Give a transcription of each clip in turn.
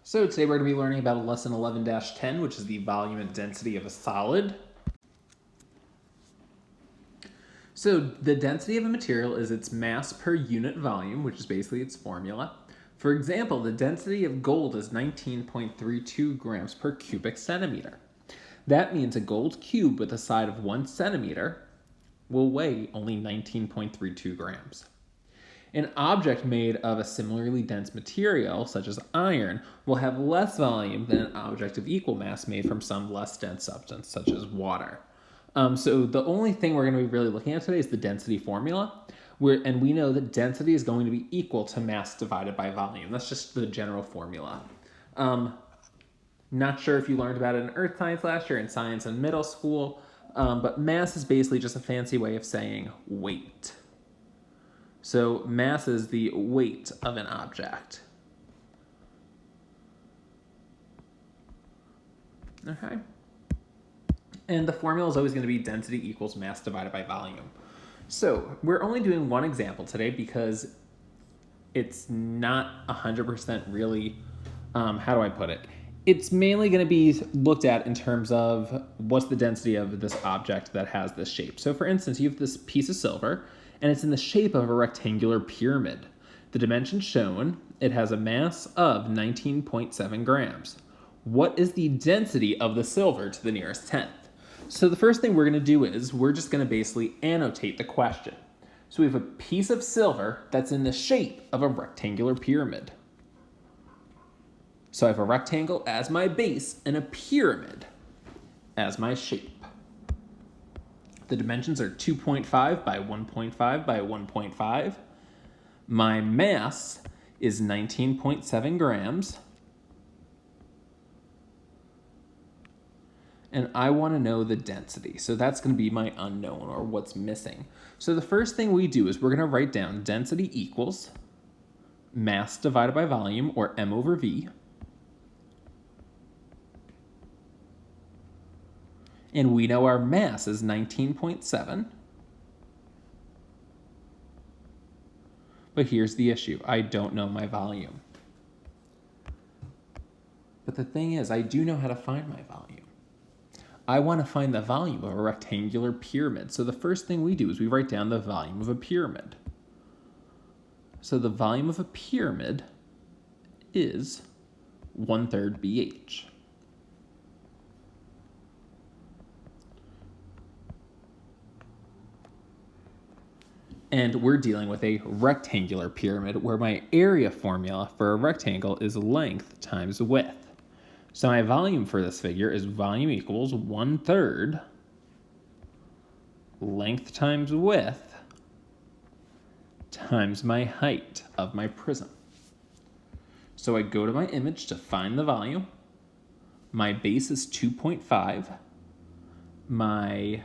So today we're going to be learning about lesson 11-10, which is the volume and density of a solid. So the density of a material is its mass per unit volume, which is basically its formula. For example, the density of gold is 19.32 grams per cubic centimeter. That means a gold cube with a side of 1 centimeter will weigh only 19.32 grams. An object made of a similarly dense material, such as iron, will have less volume than an object of equal mass made from some less dense substance, such as water. So the only thing we're going to be really looking at today is the density formula, and we know that density is going to be equal to mass divided by volume. That's just the general formula. Not sure if you learned about it in earth science last year, in science in middle school, but mass is basically just a fancy way of saying weight. So mass is the weight of an object. Okay. And the formula is always going to be density equals mass divided by volume. So we're only doing one example today because it's not 100% really, how do I put it? It's mainly going to be looked at in terms of what's the density of this object that has this shape. So for instance, you have this piece of silver, and it's in the shape of a rectangular pyramid. The dimensions shown, it has a mass of 19.7 grams. What is the density of the silver to the nearest tenth? So the first thing we're going to do is we're just going to basically annotate the question. So we have a piece of silver that's in the shape of a rectangular pyramid. So I have a rectangle as my base and a pyramid as my shape. The dimensions are 2.5 by 1.5 by 1.5. My mass is 19.7 grams. And I want to know the density. So that's going to be my unknown, or what's missing. So the first thing we do is we're going to write down density equals mass divided by volume, or M over V. And we know our mass is 19.7. But here's the issue. I don't know my volume. But the thing is, I do know how to find my volume. I want to find the volume of a rectangular pyramid. So the first thing we do is we write down the volume of a pyramid. So the volume of a pyramid is 1/3 BH. And we're dealing with a rectangular pyramid where my area formula for a rectangle is length times width. So my volume for this figure is volume equals 1/3 length times width times my height of my prism. So I go to my image to find the volume. My base is 2.5. My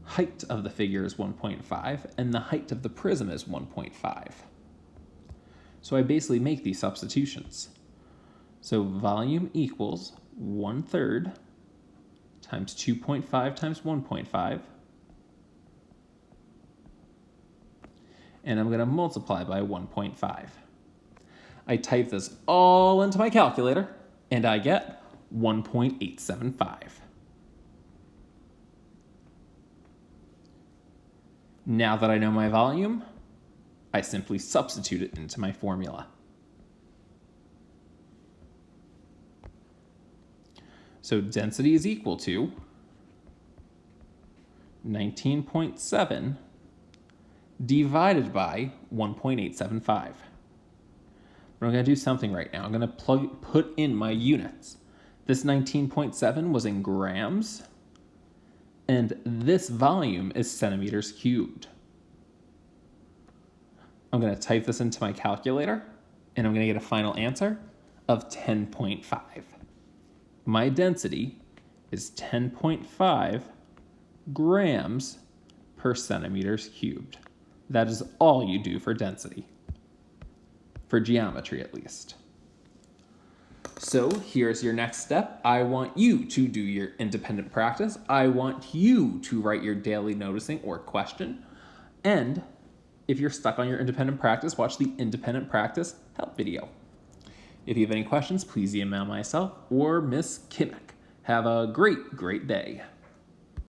height of the figure is 1.5, and the height of the prism is 1.5. So I basically make these substitutions. So volume equals 1/3 times 2.5 times 1.5, and I'm going to multiply by 1.5. I type this all into my calculator, and I get 1.875. Now that I know my volume, I simply substitute it into my formula. So density is equal to 19.7 divided by 1.875. But I'm going to do something right now. I'm going to put in my units. This 19.7 was in grams, and this volume is centimeters cubed. I'm going to type this into my calculator, and I'm going to get a final answer of 10.5. My density is 10.5 grams per centimeters cubed. That is all you do for density, for geometry at least. So here's your next step. I want you to do your independent practice. I want you to write your daily noticing or question. And if you're stuck on your independent practice, watch the independent practice help video. If you have any questions, please email myself or Miss Kimmick. Have a great day.